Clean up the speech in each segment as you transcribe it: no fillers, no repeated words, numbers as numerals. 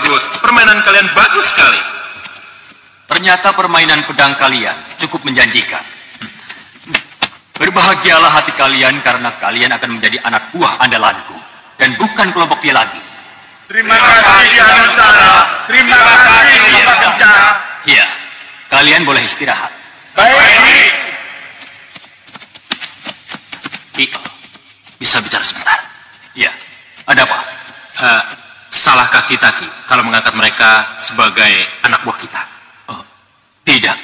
bagus. Permainan kalian bagus sekali. Ternyata permainan pedang kalian cukup menjanjikan. Berbahagialah hati kalian karena kalian akan menjadi anak buah andalanku. Dan bukan kelompok dia lagi. Terima kasih, Anusara. Terima kasih, Bapak Bicara. Iya, kalian boleh istirahat. Baik. Bisa bicara sebentar? Iya, ada apa? Salahkah kita, Ki, kalau mengangkat mereka sebagai anak buah kita? Oh, tidak.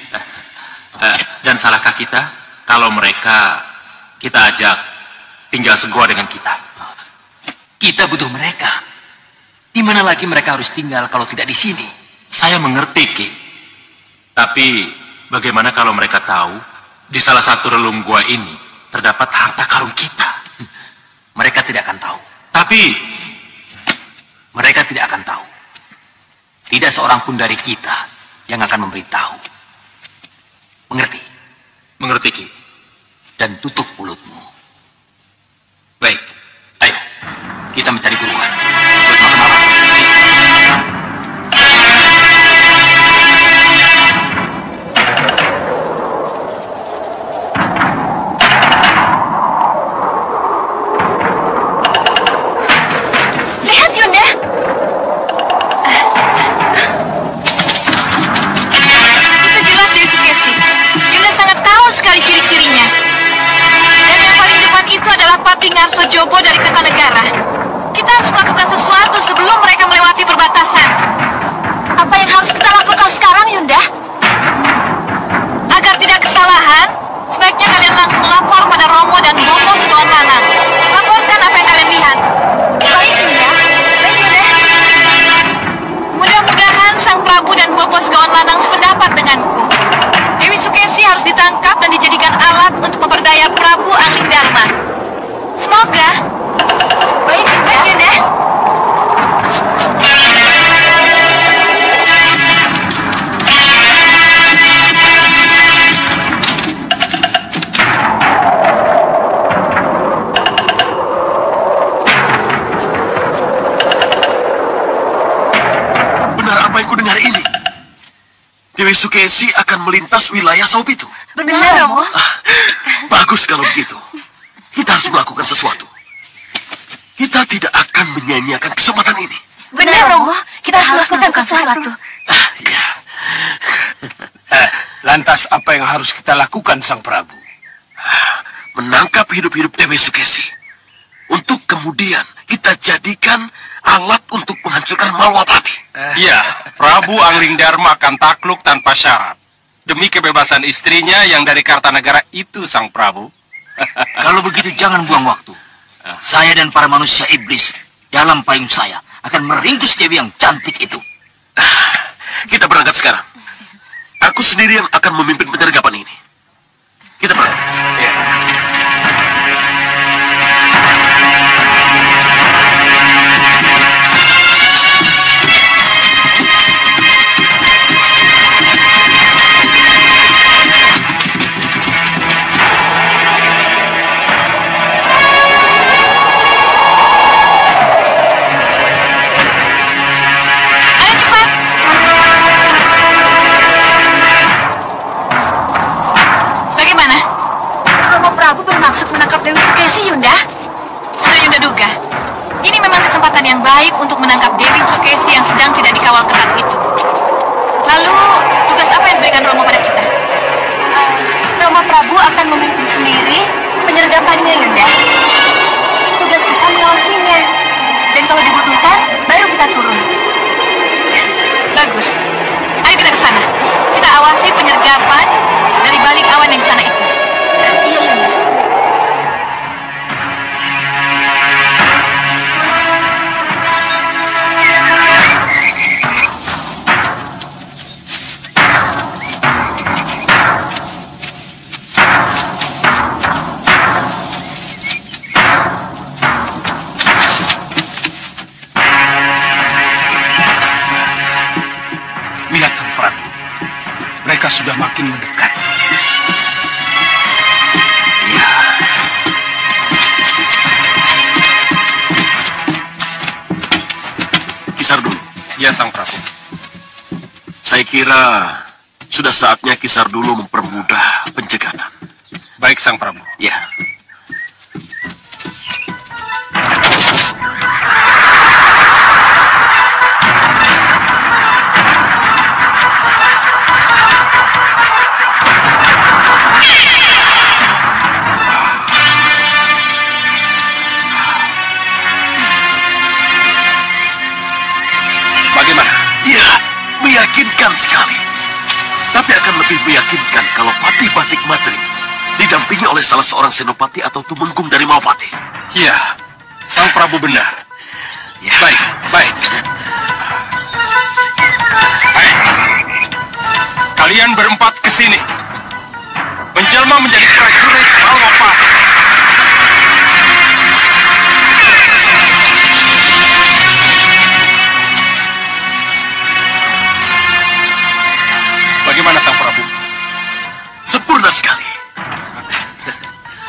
Dan salahkah kita kalau mereka kita ajak tinggal segua dengan kita? Kita butuh mereka. Di mana lagi mereka harus tinggal kalau tidak di sini? Saya mengerti, Ki. Tapi bagaimana kalau mereka tahu di salah satu relung gua ini terdapat harta karun kita? Mereka tidak akan tahu. Tapi mereka tidak akan tahu. Tidak seorang pun dari kita yang akan memberitahu. Mengerti? Mengerti, Ki. Dan tutup mulutmu. Baik. Ayo, kita mencari buruan. Buat makan malam. Lihat, Yunda. Itu jelas Dewi Sukesi. Yunda sangat tahu sekali ciri-cirinya. Dan yang paling depan itu adalah Pati Ngarso Jobo dari Kertanegara. Kita harus melakukan sesuatu sebelum mereka melewati perbatasan. Apa yang harus kita lakukan sekarang, Yunda? Agar tidak kesalahan, sebaiknya kalian langsung lapor pada Romo dan Bopo Sekolah. Laporkan apa yang kalian lihat. Baik, Yunda. Baik, Yunda. Mudah-mudahan Sang Prabu dan Bopo Sekawan Lanang sependapat denganku. Dewi Sukesi harus ditangkap dan dijadikan alat untuk memperdaya Prabu Angling Dharma. Semoga. Baik, Yunda. Benar apa yang kudengar ini? Dewi Sukesi akan melintas wilayah Saubitu. Benar, Romo. Bagus kalau begitu. Kita harus melakukan sesuatu. Kita tidak akan menyia-nyiakan kesempatan ini. Benar, Romo. Kita harus melakukan sesuatu. Ya. Lantas apa yang harus kita lakukan, Sang Prabu? Menangkap hidup-hidup Dewi Sukesi. Untuk kemudian kita jadikan alat untuk menghancurkan Malwapati. Iya, Prabu Angling Dharma akan takluk tanpa syarat. Demi kebebasan istrinya yang dari Kartanegara itu, Sang Prabu. Kalau begitu jangan buang waktu. Saya dan para manusia iblis dalam payung saya akan meringkus Dewi yang cantik itu. Kita berangkat sekarang. Aku sendiri yang akan memimpin penyergapan ini. Kita berangkat. Ya. Ayo cepat. Bagaimana? Romo Prabu bermaksud menangkap Dewi Sukesi, Yunda? Sudah Yunda duga. Ini memang kesempatan yang baik untuk menangkap Dewi Sukesi yang sedang tidak dikawal ketat itu. Lalu, tugas apa yang diberikan Romo pada kita? Romo Prabu akan memimpin sendiri penyergapannya, Yunda. Tugas kita mengawasinya. Dan kalau dibutuhkan, baru kita turun. Bagus. Ayo kita ke sana. Kita awasi penyergapan dari balik awan yang di sana itu. Iya, Yunda. Lihat, Sang Prabu. Mereka sudah makin mendekat. Ya, Sang Prabu. Saya kira sudah saatnya Ki Sardulu mempermudah pencegatan. Baik, Sang Prabu. Ya. Bagaimana? Ya, meyakinkan sekali. Tapi akan lebih meyakinkan kalau Pati Batik Madrim didampingi oleh salah seorang senopati atau tumenggung dari Maupati. Iya, Sang Prabu benar. Ya. Baik, baik. Hai, kalian berempat ke sini. Menjelma menjadi prajurit Malwapati. Bagaimana, Sang Prabu? Sempurna sekali.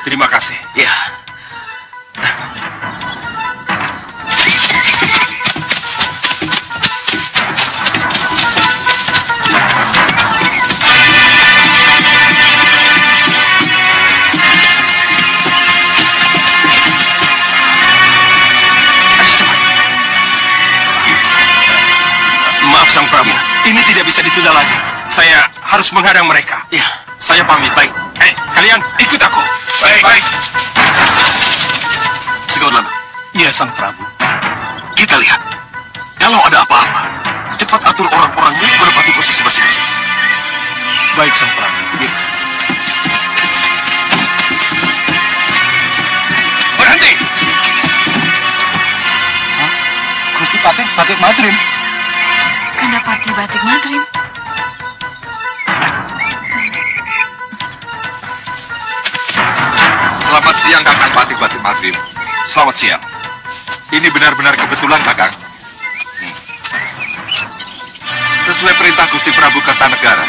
Terima kasih. Ya. Maaf, Sang Prabu. Ini tidak bisa ditunda lagi. Saya harus menghadang mereka. Ya. Saya pamit. Baik. Kalian ikut aku. Baik. Baik. Segaunana, Iya, Sang Prabu. kita lihat. Kalau ada apa-apa, cepat atur orang-orangmu menempati posisi masing-masing. Baik, Sang Prabu. Ya. Berhenti. Gusti Patih, Batik Madrim. Kandapati Batik Madrim. Selamat siang, Kakang Pati Batik Madrim. Selamat siang. Ini benar-benar kebetulan, Kakang. Sesuai perintah Gusti Prabu Kertanegara,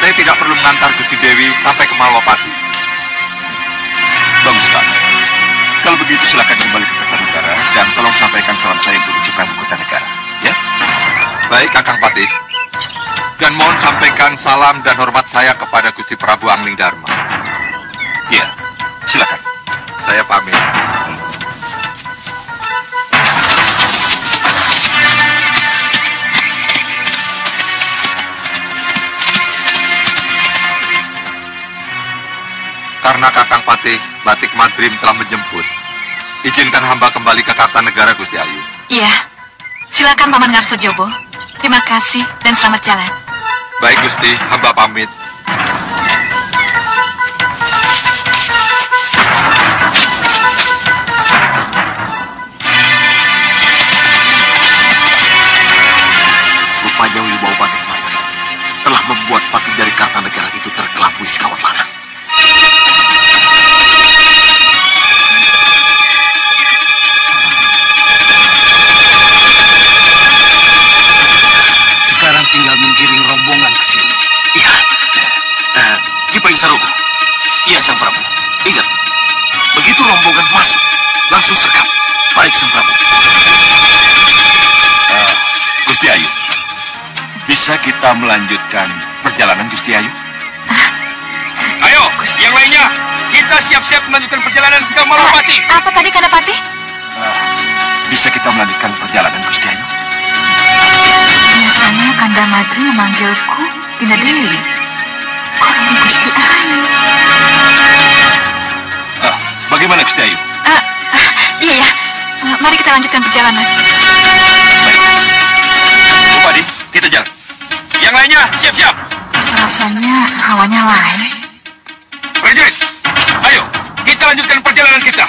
saya tidak perlu mengantar Gusti Dewi sampai ke Malwapati. Bagus sekali. Kalau begitu silakan kembali ke Kertanegara dan tolong sampaikan salam saya untuk Gusti Prabu Kertanegara. Ya? Baik, Kakang Pati. Dan mohon sampaikan salam dan hormat saya kepada Gusti Prabu Angling Dharma. Iya. Silakan. Saya pamit. Karena Kakang Patih Batik Madrim telah menjemput, izinkan hamba kembali ke Kartanegara, Gusti Ayu. Iya. Silakan Paman Ngarsojobo. Terima kasih dan selamat jalan. Baik, Gusti, hamba pamit. Rupanya Wibawa Batik Madrim telah membuat Pati dari Kartanegara itu terkelabui sekawan lanang. Sekarang tinggal menggiring rombongan ke sini. Iya. Ki Payung Saroga. Iya, Sang Prabu. Ingat, begitu rombongan masuk, langsung sergap. Baik, Sang Prabu. Gusti Ayu. Bisa kita melanjutkan perjalanan, Gusti Ayu? Ayo, yang lainnya. Kita siap-siap melanjutkan perjalanan ke Malwapati. Apa tadi Kandapati? Bisa kita melanjutkan perjalanan, Gusti Ayu? Biasanya Kanda Madri memanggilku Dinda Dewi. Kok ini Gusti Ayu? Bagaimana, Gusti Ayu? Iya ya. Mari kita lanjutkan perjalanan. Baik. Bupadi, kita jalan. Yang lainnya, siap-siap. Rasa-rasanya hawanya lain. Prajurit, ayo, kita lanjutkan perjalanan kita.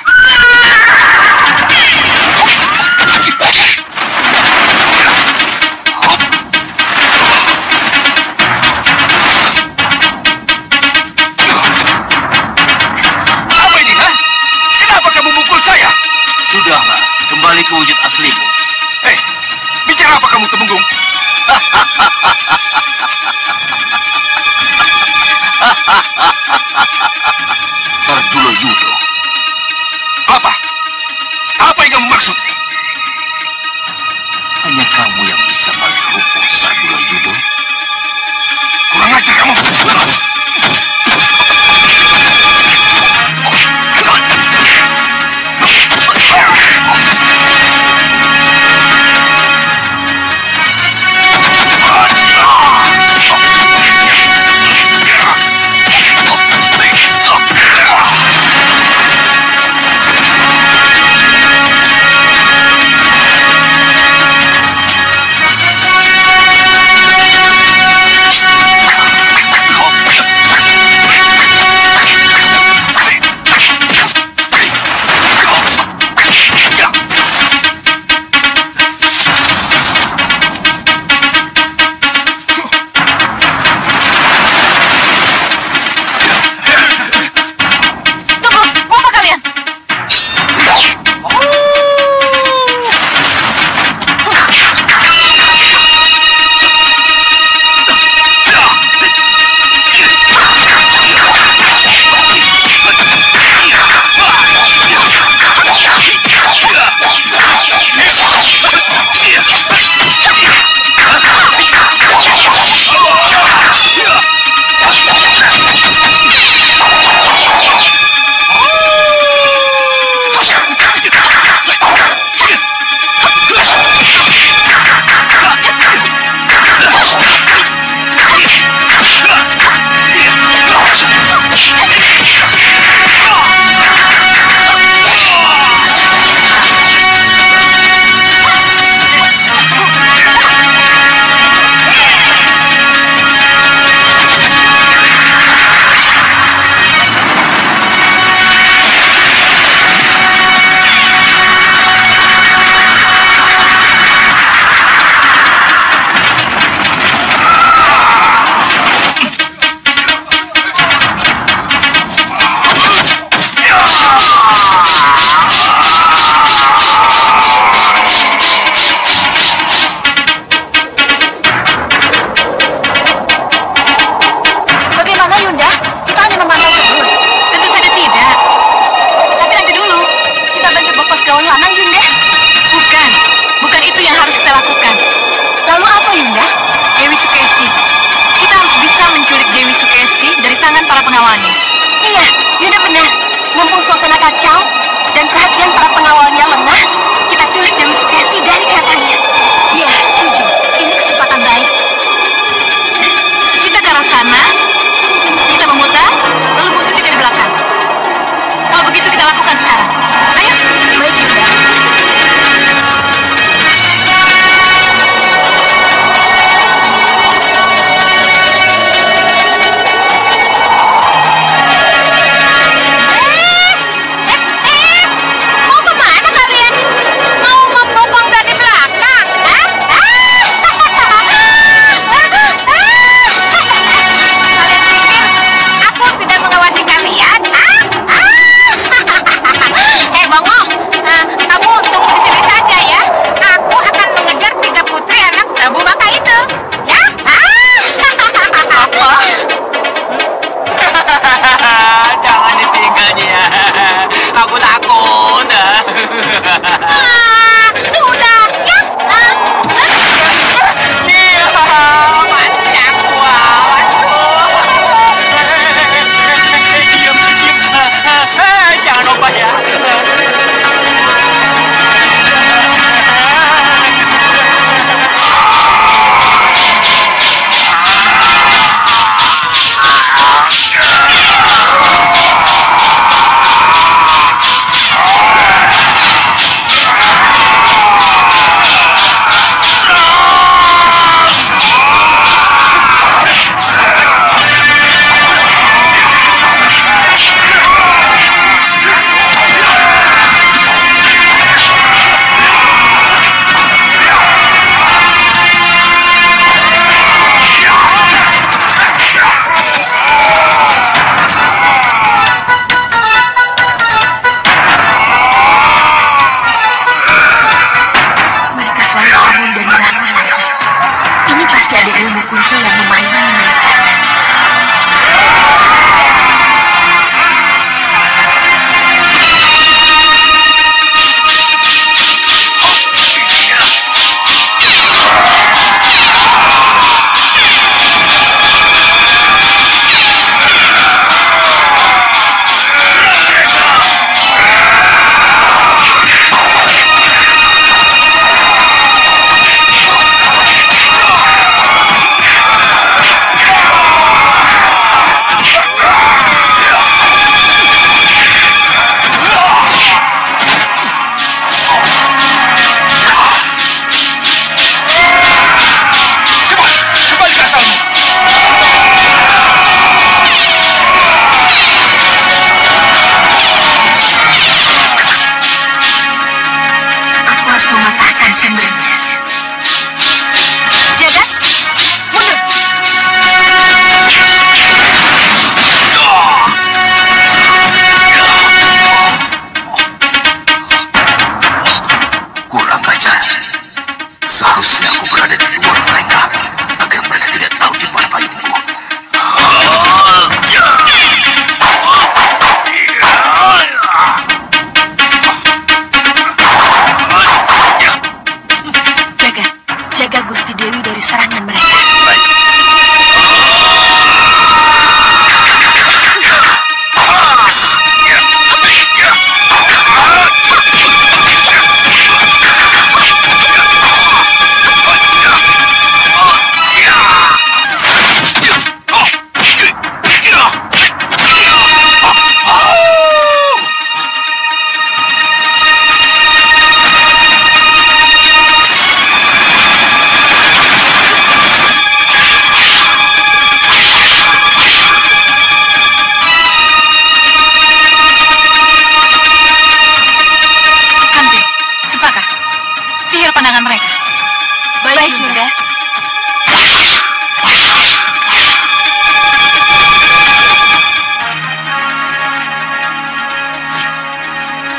Apa ini, ha? Kenapa kamu mukul saya? Sudahlah, kembali ke wujud aslimu. Bicara apa kamu, Temenggung? Sardulu Yudo. Apa? Apa yang kamu maksud? Hanya kamu yang bisa bisa balik rupuh Sadula Yudo? Kurang ajar kamu.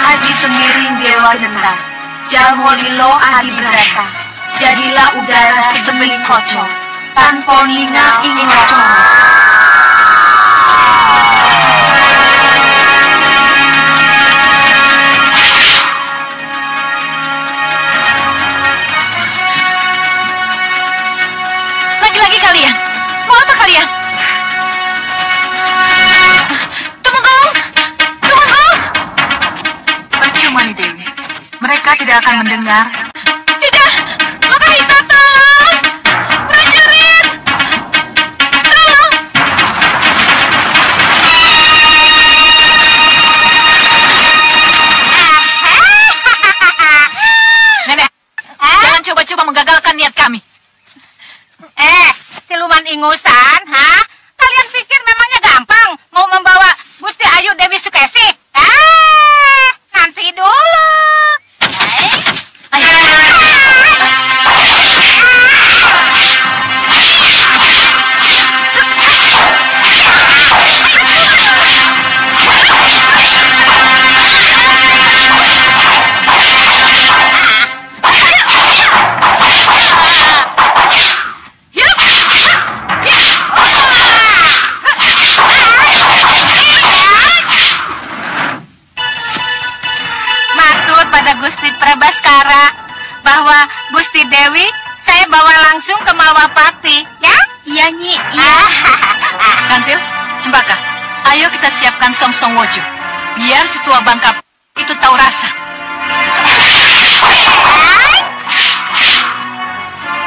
Haji Semiring Dewa Genta, Jalmolilo Adi Brata, jadilah udara sedemik kocok, tanpa nina ing ngocok. Lagi-lagi kalian, mau apa kalian? Tumenggung! Tumenggung! Percuma nih Dewi, mereka tidak akan mendengar. Tidak, Lokahita tolong! Prajurit! Tolong! Nenek, jangan coba-coba menggagalkan niat kami. Siluman ingusan, ha? Kalian pikir memangnya gampang mau membawa Gusti Ayu Dewi Sukesi? Nanti dulu. Gusti Prabaskara bahwa Gusti Dewi saya bawa langsung ke Malwapati, ya? Iya, Nyi. Iya. Kantil, Cempaka, ayo kita siapkan Songsong Wojo. Biar si tua Bangka itu tahu rasa.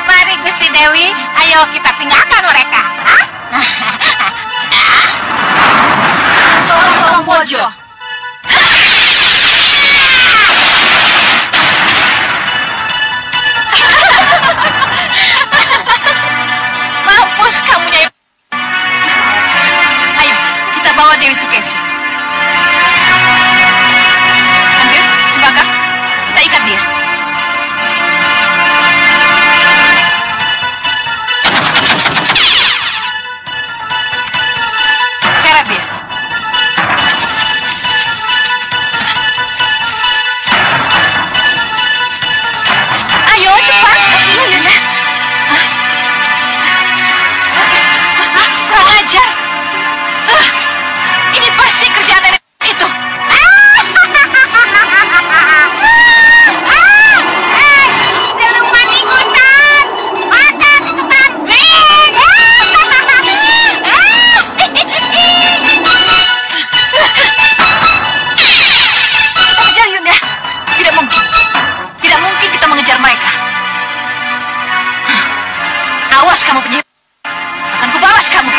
Mari Gusti Dewi, ayo kita tinggalkan mereka. Songsong Wojo. Mampus kamu, Nyai. Ayo, kita bawa Dewi Sukesi. Kantil, Cempaka, kita ikat dia. Seret dia. Ayo, cepat. Iya, Yunda. Kurang ajar. Ini pasti kerjaan nenek itu. Siluman ingusan, mata tukang bling. Kejar, Yunda. Tidak mungkin. Tidak mungkin kita mengejar mereka. Awas kamu penyihir. Akan kubalas kamu.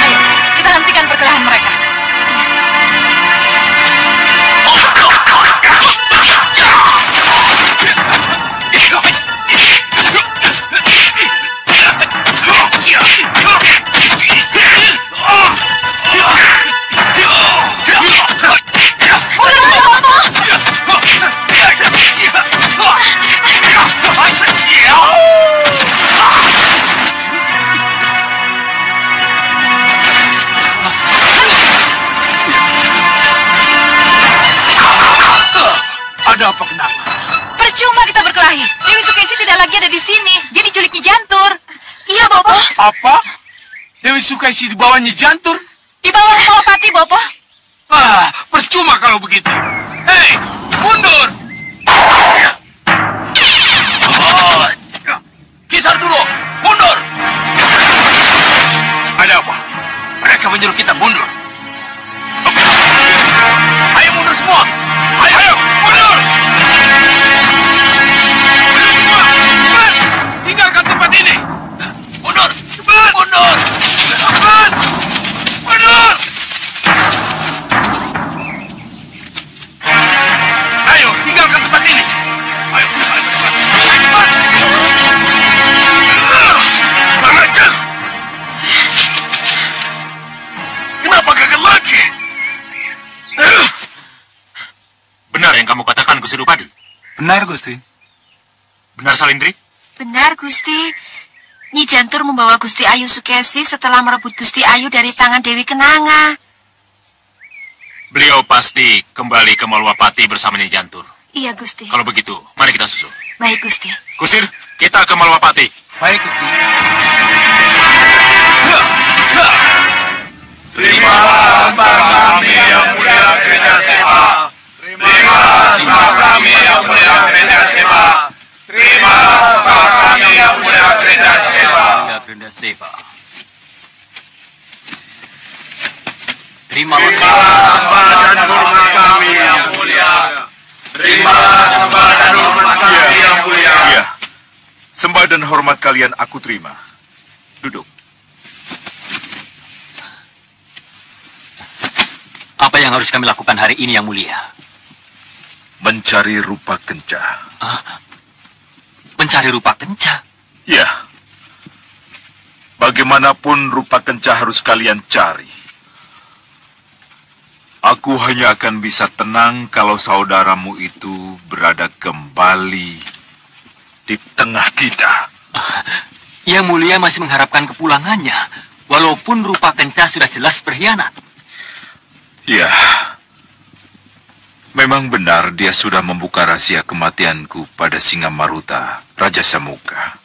Ayo, kita hentikan perkelahian mereka. Ada apa kenapa? Percuma kita berkelahi. Dewi Sukesi tidak lagi ada di sini. Dia diculik Nyi Jantur. Iya, Bopo. Apa? Dewi Sukesi di bawah Nyi Jantur? Di bawah Malwapati, Bopo. Percuma kalau begitu. Hei, mundur! Kisar dulu, mundur! Ada apa? Mereka menyuruh kita mundur. Ayo mundur semua! Ayo, mundur! Mundur semua! Cepat! Tinggalkan tempat ini! Mundur! Cepat! Mundur! Cepat! Mundur! Ayo, tinggalkan tempat ini! Ayo, cepat! Cepat! Kurang ajar! Kenapa gagal lagi? Benar yang kamu katakan, Gusti Rupadi? Benar, Gusti. Benar, Salindri? Benar, Gusti. Nyi Jantur membawa Gusti Ayu Sukesi setelah merebut Gusti Ayu dari tangan Dewi Kenanga. Beliau pasti kembali ke Malwapati bersama Nyai Jantur. Iya, Gusti. Kalau begitu, mari kita susul. Baik, Gusti. Kusir, kita ke Malwapati. Baik, Gusti. Terimalah sembah kami yang mulia Brenda Sepa. Terimalah sembah kami yang mulia Brenda Sepa. Terimalah sembah kami yang mulia Brenda Sepa. Brenda Sepa. Terimalah sembah dan hormat kami yang mulia. Terimalah sembah dan hormat kami yang mulia. Iya. Sembah dan hormat kalian aku terima. Duduk. Apa yang harus kami lakukan hari ini yang mulia? Mencari rupa kenca. Mencari rupa kenca? Ya. Bagaimanapun rupa kenca harus kalian cari. Aku hanya akan bisa tenang kalau saudaramu itu berada kembali di tengah kita. Yang mulia masih mengharapkan kepulangannya, walaupun rupa kenca sudah jelas berkhianat. Ya, memang benar dia sudah membuka rahasia kematianku pada Singamaruta, Raja Samuka.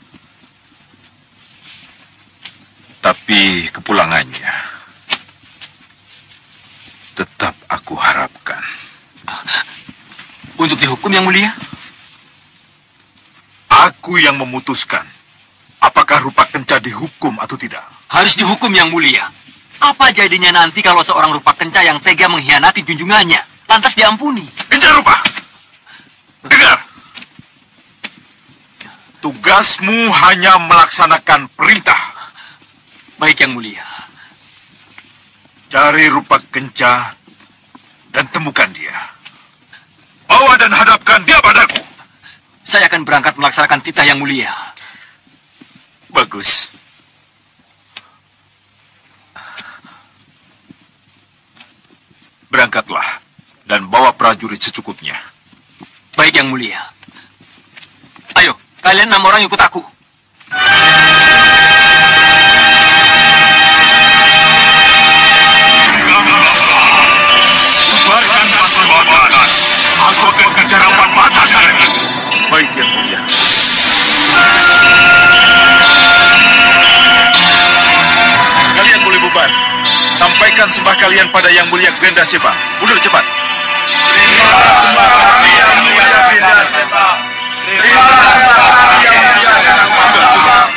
Tapi kepulangannya tetap aku harapkan. Untuk dihukum yang mulia? Aku yang memutuskan apakah rupa kenca dihukum atau tidak. Harus dihukum yang mulia. Apa jadinya nanti kalau seorang rupa kenca yang tega mengkhianati junjungannya lantas diampuni? Kenca rupa, dengar. Tugasmu hanya melaksanakan perintah. Baik yang mulia. Cari rupa kenca dan temukan dia. Bawa dan hadapkan dia padaku. Saya akan berangkat melaksanakan titah yang mulia. Bagus. Berangkatlah dan bawa prajurit secukupnya. Baik yang mulia. Ayo, kalian 6 orang ikut aku. Sebarkan pasukan. Aku akan kejar 4 mata kalian. Baik yang mulia. Kalian boleh bubar. Sampaikan sembah kalian pada Yang Mulia Brenda Sepa. Mundur cepat. Terimalah sembah kami yang mulia Brenda Sepa. Terimalah sembah kami yang mulia Brenda Sepa.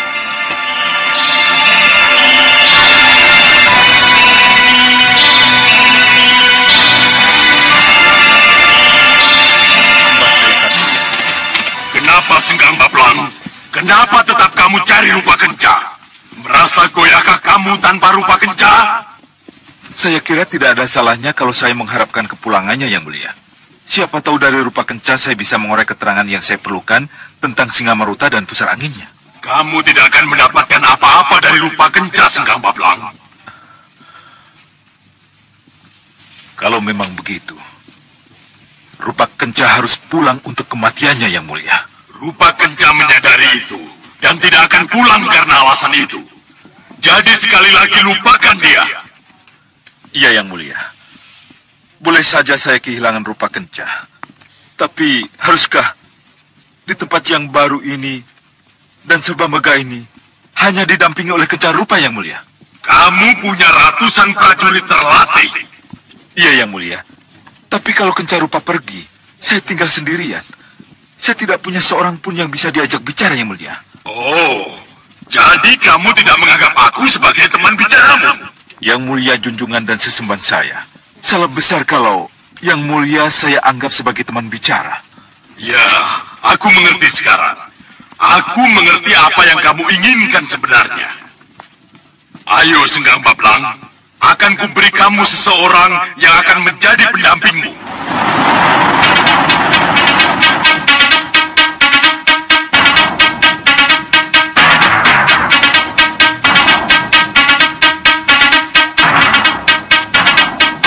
Sembah saya akan mulia. Kenapa Senggang Bablang? Kenapa tetap kamu cari rupa kenca? Merasa goyahkah kamu tanpa rupa kenca? Saya kira tidak ada salahnya kalau saya mengharapkan kepulangannya Yang Mulia. Siapa tahu dari rupa kenca saya bisa mengorek keterangan yang saya perlukan tentang Singamaruta dan pusar anginnya. Kamu tidak akan mendapatkan apa-apa dari rupa kenca, Senggang Bablang. Kalau memang begitu, rupa kenca harus pulang untuk kematiannya Yang Mulia. Rupa kenca menyadari itu dan tidak akan pulang karena alasan itu. Jadi sekali lagi lupakan dia. Iya Yang Mulia. Boleh saja saya kehilangan rupa kenca. Tapi haruskah di tempat yang baru ini dan serba megah ini hanya didampingi oleh kenca rupa Yang Mulia? Kamu punya ratusan prajurit terlatih. Iya Yang Mulia. Tapi kalau kenca rupa pergi, saya tinggal sendirian. Saya tidak punya seorang pun yang bisa diajak bicara Yang Mulia. Oh, jadi kamu tidak menganggap aku sebagai teman bicaramu? Yang Mulia junjungan dan sesembahan saya. Salah besar kalau Yang Mulia saya anggap sebagai teman bicara. Ya, aku mengerti sekarang. Aku mengerti apa yang kamu inginkan sebenarnya. Ayo Senggang Bablang, akan kuberi kamu seseorang yang akan menjadi pendampingmu.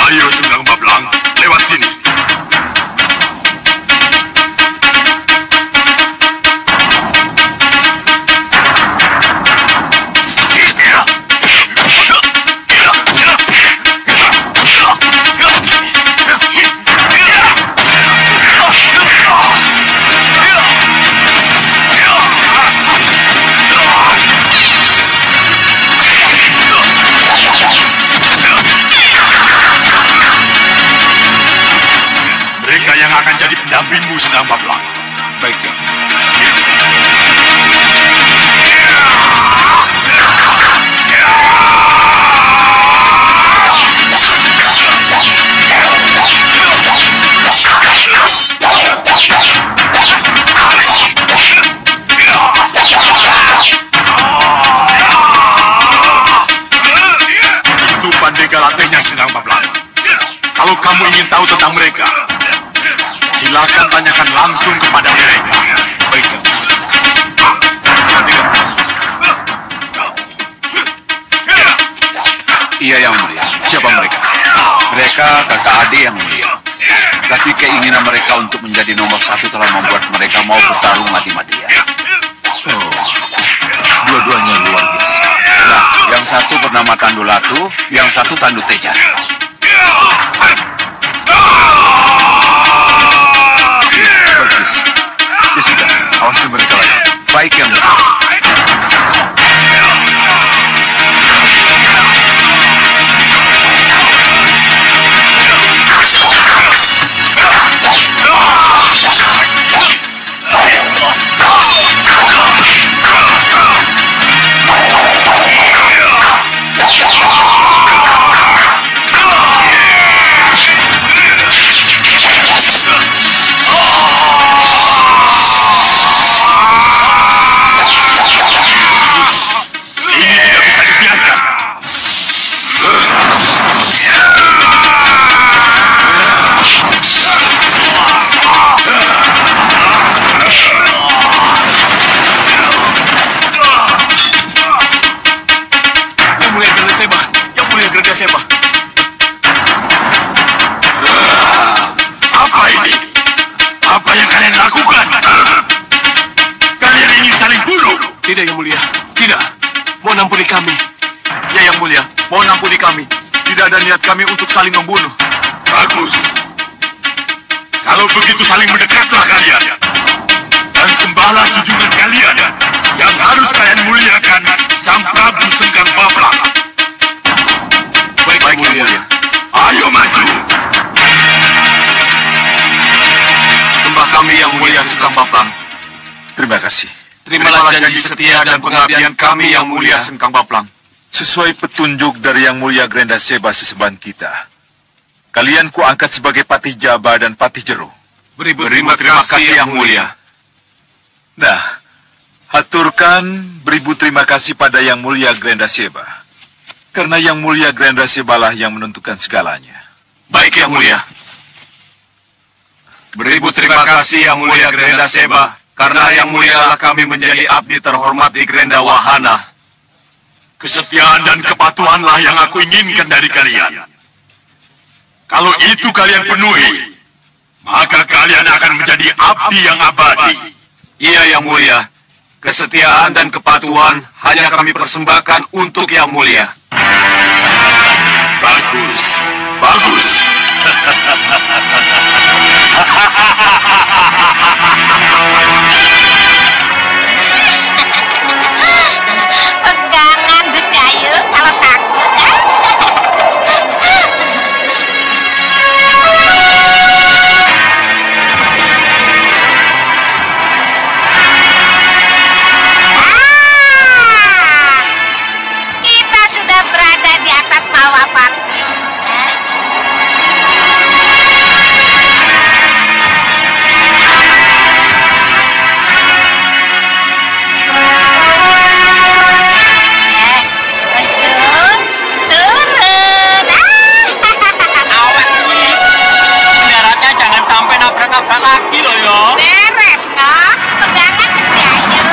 Ayo Senggang Bablang, lewat sini. akan jadi pendampingmu, Sendang Bablang. Baik, ya. Itu Pandega latihnya, Sendang Bablang. Kalau kamu ingin tahu tentang mereka, silakan tanyakan langsung kepada mereka. Baik, ya. Iya, Yang Mulia. Siapa mereka? Mereka kakak adik, Yang Mulia. Tapi keinginan mereka untuk menjadi nomor satu telah membuat mereka mau bertarung mati-matian. Oh, dua-duanya luar biasa. Nah, yang satu bernama Tandu Latu, yang satu Tandu Teja. Bagus. Ya sudah, awasi mereka lagi. Baik, Yang Mulia. Apa ini? Apa yang kalian lakukan? Kalian ingin saling bunuh? Tidak, Yang Mulia. Tidak. Mohon ampuni kami. Ya, Yang Mulia. Mohon ampuni kami. Tidak ada niat kami untuk saling membunuh. Bagus. Kalau begitu saling mendekatlah kalian. Dan sembahlah junjungan kalian. Yang harus kalian muliakan Sang Prabu Sengkang Bablang. Baik, Yang Mulia. Ayo maju. Sembah kami, Yang Mulia Sengkang Bablang. Terima kasih. Terimalah janji setia dan pengabdian kami, Yang Mulia Sengkang Bablang. Sesuai petunjuk dari Yang Mulia Grendaseba sesembahan kita, kalian kuangkat sebagai Patih Jaba dan Patih Jeru. Terima kasih, Yang Mulia. Nah, haturkan beribu terima kasih pada Yang Mulia Grendaseba. Karena Yang Mulia Grendaseba lah yang menentukan segalanya. Baik, Yang Mulia. Beribu terima kasih, Yang Mulia Grendaseba. Karena Yang Mulia lah kami menjadi abdi terhormat di Grenda Wahana. Kesetiaan dan kepatuhanlah yang aku inginkan dari kalian. Kalau itu kalian penuhi, maka kalian akan menjadi abdi yang abadi. Iya, Yang Mulia. Kesetiaan dan kepatuhan hanya kami persembahkan untuk Yang Mulia. Bagus, bagus. Pegangan, Gusti Ayu, kalau takut, ya. Kita sudah berada di atas Malwapati. Nabrak lagi loh yo. Beres, Ngok. Pegangan, Gusti Ayu.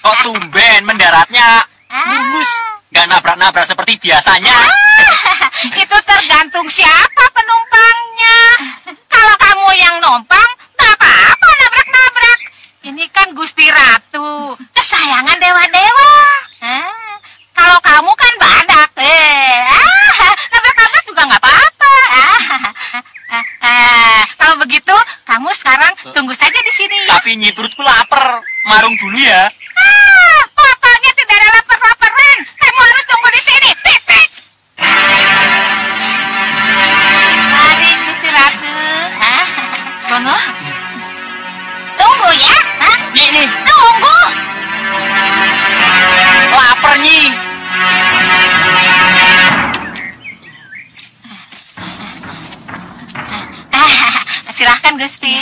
Kok tumben mendaratnya mulus, nggak nabrak-nabrak seperti biasanya. Itu tergantung siapa penumpangnya. Kalau kamu yang numpang, nggak apa-apa nabrak-nabrak. Ini kan Gusti Ratu, kesayangan dewa-dewa. Kalau kamu kan badak, nabrak-nabrak juga nggak apa-apa. Kalau begitu, kamu sekarang tunggu saja di sini. Tapi nyi perutku lapar, marung dulu ya. Pokoknya tidak ada lapar-laparan. Kamu harus tunggu di Gusti.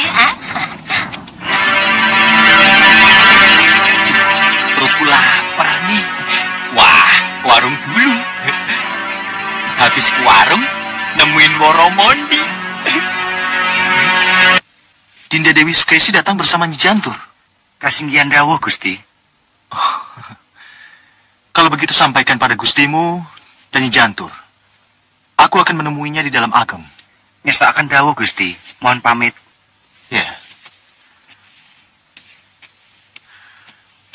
Perutku lapar nih. Wah, ke warung dulu. Habis ke warung, nemuin Woromondi. Dinda Dewi Sukesi datang bersama Nyi Jantur. Kasinggihan dawuh, Gusti. Oh. Kalau begitu sampaikan pada Gustimu dan Nyi Jantur. Aku akan menemuinya di dalam ageng. Ngesta akan dawuh, Gusti. Mohon pamit. Ya.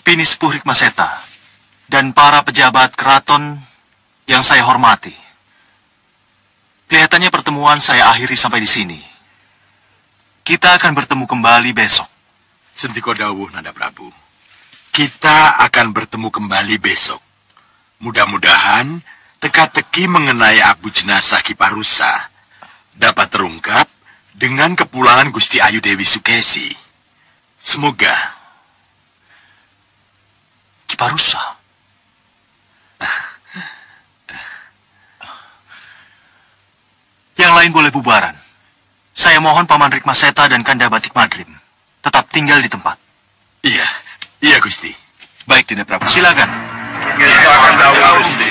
Pinis Puhrik Maseta dan para pejabat keraton yang saya hormati. Kelihatannya pertemuan saya akhiri sampai di sini. Kita akan bertemu kembali besok. Sentiko dawuh, Nanda Prabu. Kita akan bertemu kembali besok. Mudah-mudahan teka-teki mengenai abu jenazah Ki Parusa dapat terungkap dengan kepulangan Gusti Ayu Dewi Sukesi. Semoga. Ki Parusa? Yang lain boleh bubaran. Saya mohon Paman Rikmaseta dan Kanda Batik Madrim tetap tinggal di tempat. Iya Gusti. Baik, Dinda Prabu. Silakan. Ngesta akan dawuh, Gusti.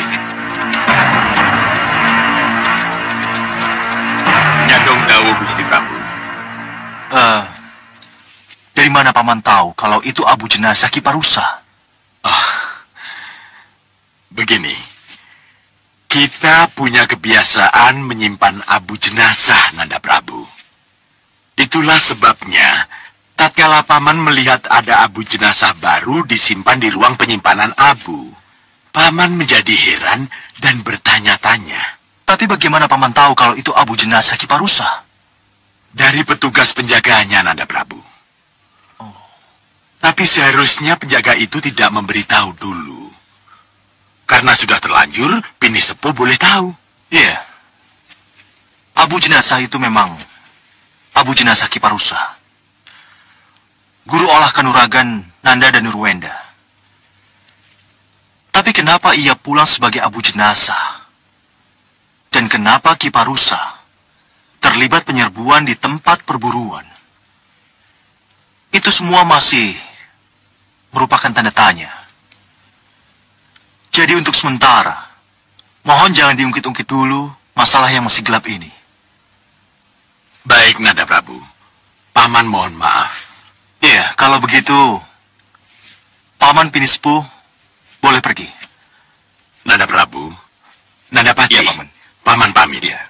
Nyadong dawuh, Gusti Prabu. Dari mana Paman tahu kalau itu abu jenazah Ki Parusa? Begini. Kita punya kebiasaan menyimpan abu jenazah, Nanda Prabu. Itulah sebabnya, tatkala Paman melihat ada abu jenazah baru disimpan di ruang penyimpanan abu, Paman menjadi heran dan bertanya-tanya. Tapi bagaimana Paman tahu kalau itu abu jenazah Ki Parusa? Dari petugas penjaganya, Nanda Prabu. Tapi seharusnya penjaga itu tidak memberitahu dulu. Karena sudah terlanjur, Pini Sepuh boleh tahu. Iya. Abu jenazah itu memang abu jenazah Ki Parusa. Guru olah kanuragan Nanda dan Nurwenda. Tapi kenapa ia pulang sebagai abu jenazah? Dan kenapa Ki Parusa terlibat penyerbuan di tempat perburuan? Itu semua masih merupakan tanda tanya. Jadi untuk sementara, mohon jangan diungkit-ungkit dulu masalah yang masih gelap ini. Baik, Nanda Prabu. Paman mohon maaf. Iya, kalau begitu, Paman Pinispu boleh pergi. Nanda Prabu, Nanda Pati. Iya, Paman. Paman pamit. Iya.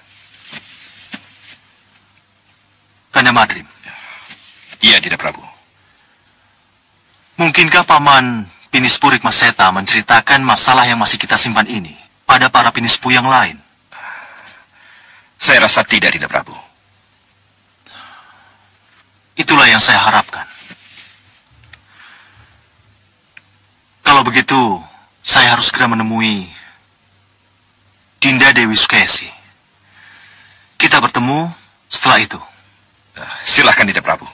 Kanda Madrim. Iya, Dinda Prabu. Mungkinkah Paman Pinispu Rikmaseta menceritakan masalah yang masih kita simpan ini pada para Pinispu yang lain? Saya rasa tidak, Dinda Prabu. Itulah yang saya harapkan. Kalau begitu, saya harus segera menemui Dinda Dewi Sukesi. Kita bertemu setelah itu. Silahkan, Dinda Prabu.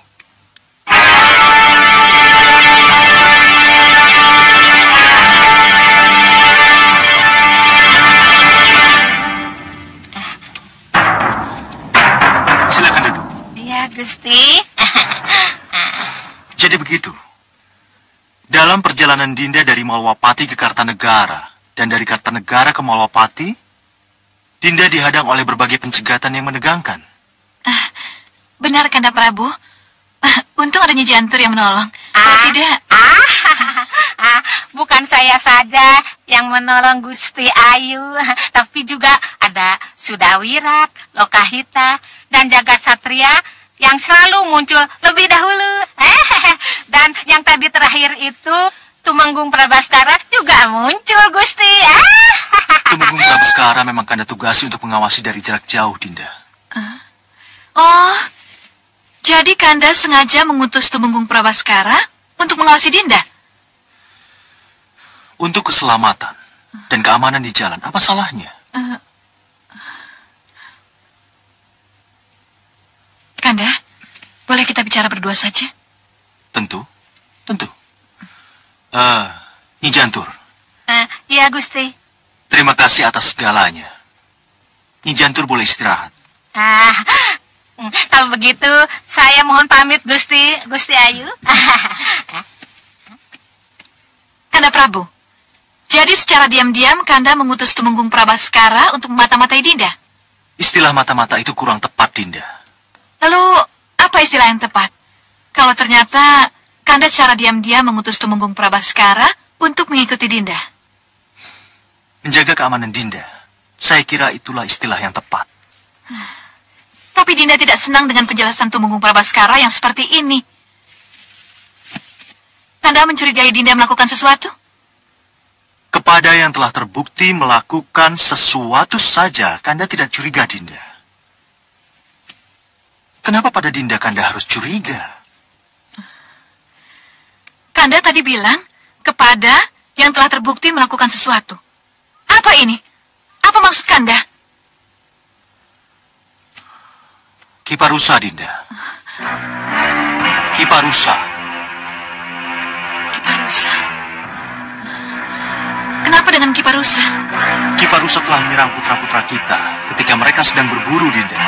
Silakan duduk. Iya, Gusti. Jadi begitu. Dalam perjalanan Dinda dari Malwapati ke Kartanegara dan dari Kartanegara ke Malwapati, Dinda dihadang oleh berbagai pencegatan yang menegangkan. Benar, Kanda Prabu. Untung ada Nyi Jantur yang menolong. Kalau tidak... Bukan saya saja yang menolong Gusti Ayu, tapi juga ada Sudawirat, Lokahita, dan Jagat Satria yang selalu muncul lebih dahulu. Dan yang tadi terakhir itu, Tumenggung Prabaskara juga muncul, Gusti. Tumenggung Prabaskara memang Kanda tugasi untuk mengawasi dari jarak jauh, Dinda. Oh, jadi Kanda sengaja mengutus Tumenggung Prabaskara untuk mengawasi Dinda? Untuk keselamatan dan keamanan di jalan, apa salahnya? Kanda, boleh kita bicara berdua saja? Tentu, tentu. Nyi Jantur. Iya, Gusti. Terima kasih atas segalanya. Nyi Jantur boleh istirahat. Kalau begitu, saya mohon pamit, Gusti Ayu. Kanda Prabu, jadi secara diam-diam Kanda mengutus Tumenggung Prabaskara untuk memata-matai Dinda. Istilah mata-mata itu kurang tepat, Dinda. Lalu, apa istilah yang tepat? Kalau ternyata Kanda secara diam-diam mengutus Tumenggung Prabaskara untuk mengikuti Dinda. Menjaga keamanan Dinda, saya kira itulah istilah yang tepat. Tapi Dinda tidak senang dengan penjelasan Tumenggung Prabaskara yang seperti ini. Kanda mencurigai Dinda melakukan sesuatu? Kepada yang telah terbukti melakukan sesuatu saja, Kanda tidak curiga, Dinda. Kenapa pada Dinda Kanda harus curiga? Kanda tadi bilang kepada yang telah terbukti melakukan sesuatu. Apa ini? Apa maksud Kanda? Kiparusa, Dinda. Kiparusa. Kiparusa. Kenapa dengan Kiparusa? Kiparusa telah menyerang putra-putra kita ketika mereka sedang berburu, Dinda.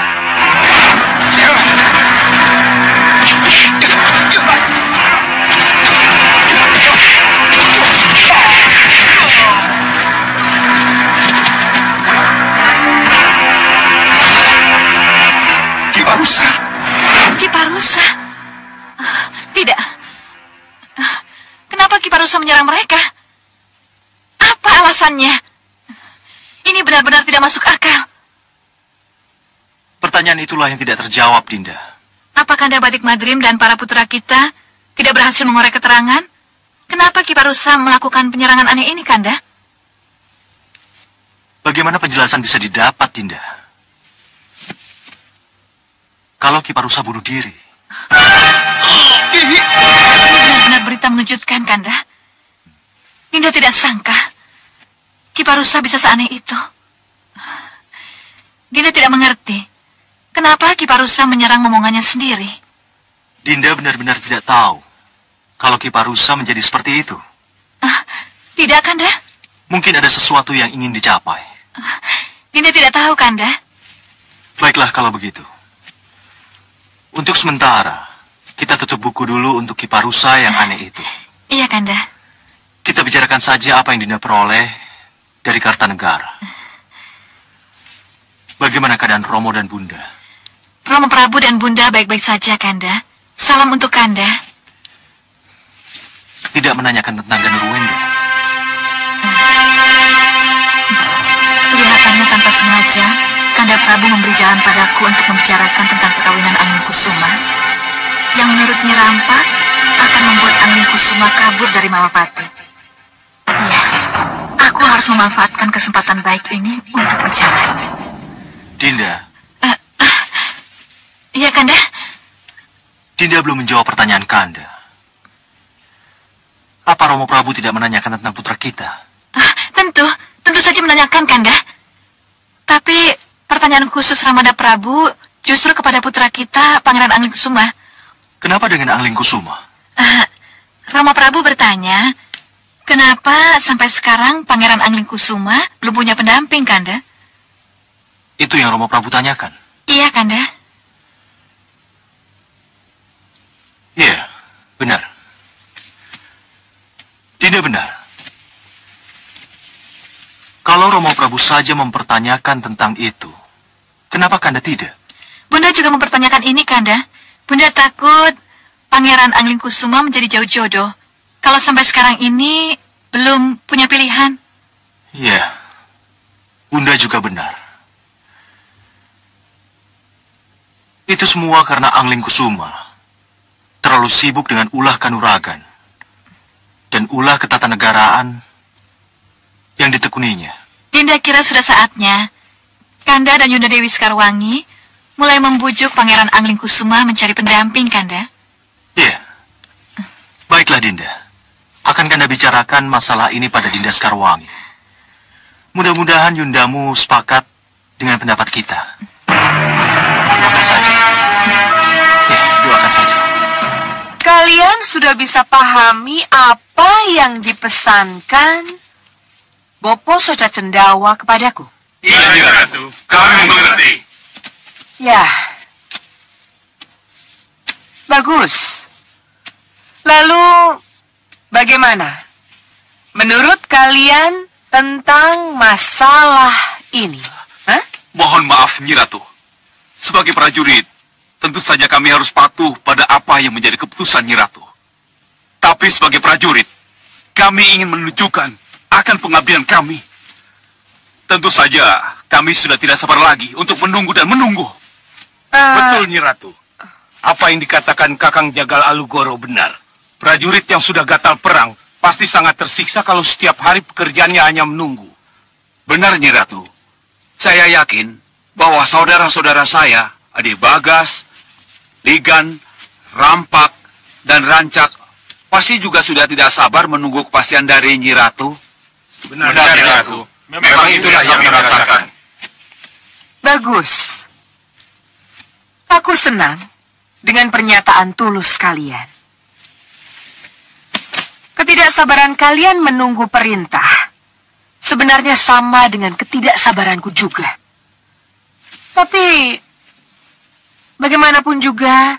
Kiparusa. Kiparusa. Tidak. Kenapa Kiparusa menyerang mereka? Apa alasannya? Ini benar-benar tidak masuk akal. Pertanyaan itulah yang tidak terjawab, Dinda. Apa Kanda Batik Madrim dan para putra kita tidak berhasil mengorek keterangan? Kenapa Kiparusa melakukan penyerangan aneh ini, Kanda? Bagaimana penjelasan bisa didapat, Dinda? Kalau Kiparusa bunuh diri. Ini benar-benar berita mengejutkan, Kanda. Dinda tidak sangka Kiparusa bisa seaneh itu. Dinda tidak mengerti kenapa Kiparusa menyerang momongannya sendiri. Dinda benar-benar tidak tahu kalau Kiparusa menjadi seperti itu. Tidak, Kanda. Mungkin ada sesuatu yang ingin dicapai. Dinda tidak tahu, Kanda. Baiklah kalau begitu. Untuk sementara, kita tutup buku dulu untuk Kiparusa yang aneh itu. Iya, Kanda. Kita bicarakan saja apa yang Dinda peroleh dari Kartanegara. Bagaimana keadaan Romo dan Bunda? Romo Prabu dan Bunda baik-baik saja, Kanda. Salam untuk Kanda. Tidak menanyakan tentang Danuruwenda. Kelihatannya tanpa sengaja, Kanda Prabu memberi jalan padaku untuk membicarakan tentang perkawinan Angling Kusuma, yang menurutnya rampak akan membuat Angling Kusuma kabur dari Malapati. Iya, aku harus memanfaatkan kesempatan baik ini untuk bicara. Dinda. Iya, Kanda. Dinda belum menjawab pertanyaan Kanda. Apa Romo Prabu tidak menanyakan tentang putra kita? Tentu saja menanyakan, Kanda. Tapi pertanyaan khusus Ramada Prabu justru kepada putra kita, Pangeran Angling Kusuma. Kenapa dengan Angling Kusuma? Romo Prabu bertanya, kenapa sampai sekarang Pangeran Angling Kusuma belum punya pendamping, Kanda? Itu yang Romo Prabu tanyakan? Iya, Kanda. Iya, benar. Dinda benar. Kalau Romo Prabu saja mempertanyakan tentang itu, kenapa Kanda tidak? Bunda juga mempertanyakan ini, Kanda. Bunda takut Pangeran Angling Kusuma menjadi jauh jodoh. Kalau sampai sekarang ini belum punya pilihan. Iya, Bunda juga benar. Itu semua karena Angling Kusuma terlalu sibuk dengan ulah kanuragan dan ulah ketatanegaraan yang ditekuninya. Dinda kira sudah saatnya Kanda dan Yunda Dewi Sekarwangi mulai membujuk Pangeran Angling Kusuma mencari pendamping, Kanda. Iya. Baiklah, Dinda. Akan Kanda bicarakan masalah ini pada Dinda Sekarwangi. Mudah-mudahan Yundamu sepakat dengan pendapat kita. Doakan saja. Ya, doakan saja. Kalian sudah bisa pahami apa yang dipesankan Bopo Soca Cendawa kepadaku? Iya, Ratu. Kami mengerti. Ya, Bagus. Lalu, bagaimana? Menurut kalian tentang masalah ini? Hah? Mohon maaf, Nyi Ratu. Sebagai prajurit, tentu saja kami harus patuh pada apa yang menjadi keputusan Nyi Ratu. Tapi sebagai prajurit, kami ingin menunjukkan akan pengabdian kami. Tentu saja, kami sudah tidak sabar lagi untuk menunggu dan menunggu. Betul, Nyi Ratu. Apa yang dikatakan Kakang Jagal Alugoro benar. Prajurit yang sudah gatal perang pasti sangat tersiksa kalau setiap hari pekerjaannya hanya menunggu. Benar, Nyi Ratu. Saya yakin bahwa saudara-saudara saya, Adik Bagas, Ligan, Rampak, dan Rancak, pasti juga sudah tidak sabar menunggu kepastian dari Nyi Ratu. Benar, Nyi Ratu. Memang itulah yang kami rasakan. Bagus. Aku senang dengan pernyataan tulus kalian. Ketidaksabaran kalian menunggu perintah sebenarnya sama dengan ketidaksabaranku juga. Tapi, bagaimanapun juga,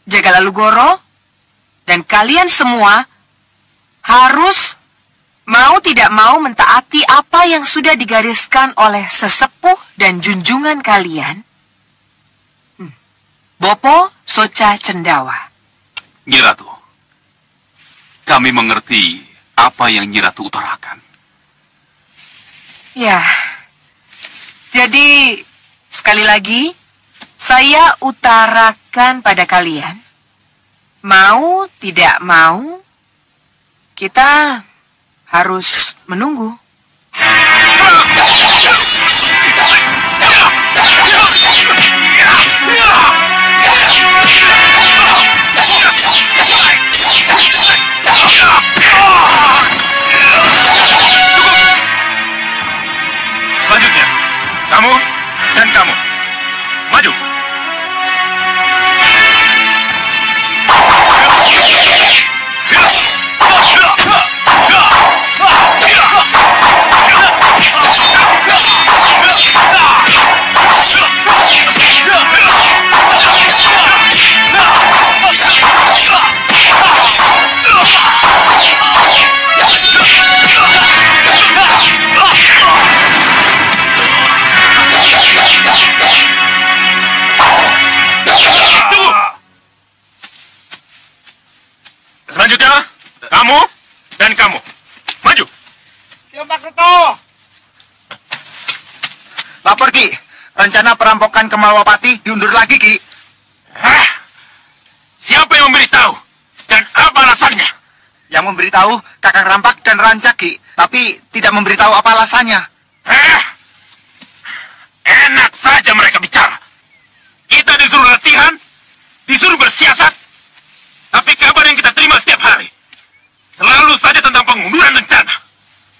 Jagal Alugoro dan kalian semua harus mau tidak mau mentaati apa yang sudah digariskan oleh sesepuh dan junjungan kalian, Bopo Soca Cendawa. Nyi Ratu, kami mengerti apa yang Nyi Ratu utarakan. Ya, jadi sekali lagi saya utarakan pada kalian, mau tidak mau kita harus menunggu. Selanjutnya, kamu dan kamu. Maju. Selanjutnya, kamu dan kamu. Maju. Ya, Pak Keto. Lapor, Ki. Rencana perampokan ke Malwapati diundur lagi, Ki. Hah? Siapa yang memberitahu? Dan apa alasannya? Yang memberitahu Kakang Rampak dan Rancak, Ki. Tapi tidak memberitahu apa alasannya. Hah? Enak saja mereka bicara. Kita disuruh latihan, disuruh bersiasat. Tapi kabar yang kita terima setiap hari selalu saja tentang pengunduran rencana.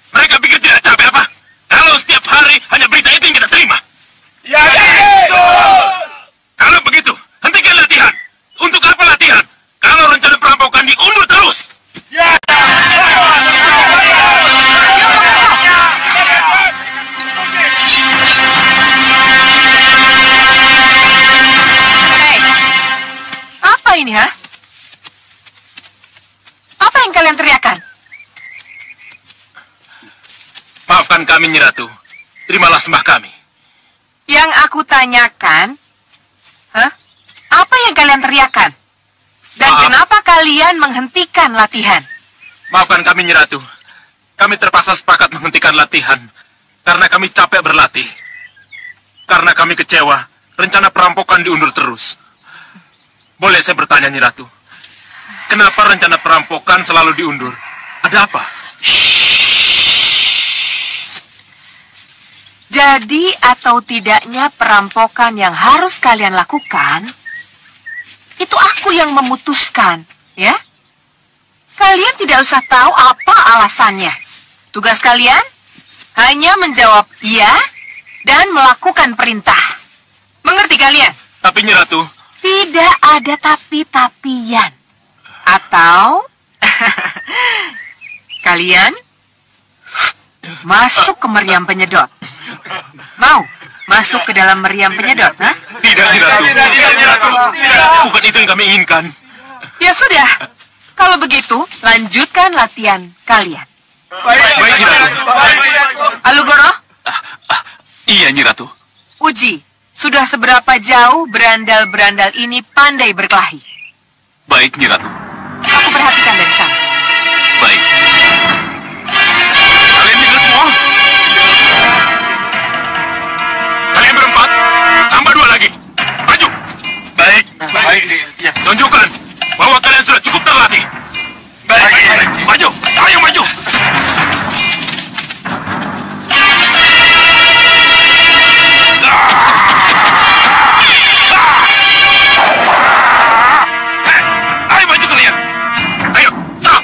Mereka pikir tidak capek apa? Kalau setiap hari hanya berita itu yang kita terima. Ya, betul. Kalau begitu, hentikan latihan. Untuk apa latihan? Kalau rencana perampokan diundur terus. Ya. Hei, apa ini, ha? Apa yang kalian teriakan? Maafkan kami, Nyi Ratu. Terimalah sembah kami. Yang aku tanyakan, apa yang kalian teriakan? Dan kenapa kalian menghentikan latihan? Maafkan kami, Nyi Ratu. Kami terpaksa sepakat menghentikan latihan karena kami capek berlatih. Karena kami kecewa, rencana perampokan diundur terus. Boleh saya bertanya, Nyi Ratu? Kenapa rencana perampokan selalu diundur? Ada apa? Jadi atau tidaknya perampokan yang harus kalian lakukan, itu aku yang memutuskan, ya? Kalian tidak usah tahu apa alasannya. Tugas kalian hanya menjawab iya dan melakukan perintah. Mengerti kalian? Tapi, Nyi Ratu, tidak ada tapi-tapian. Atau kalian masuk ke meriam penyedot. Mau masuk ke dalam meriam penyedot, ha? Tidak. Tidak, Nyi Ratu. Tidak, bukan itu yang kami inginkan. Ya sudah, kalau begitu lanjutkan latihan kalian. Baik, Nyi Ratu. Alugoro, Iya, Nyi Ratu. uji, sudah seberapa jauh berandal-berandal ini pandai berkelahi? Baik, Nyi Ratu. Aku perhatikan dari sana. Baik. Kalian tinggal semua. Kalian berempat, tambah 2 lagi. Maju. Baik. Tunjukkan bahwa kalian sudah cukup terlatih. Baik. Maju. Ayo maju. Ayo maju kalian. Ayo, serang.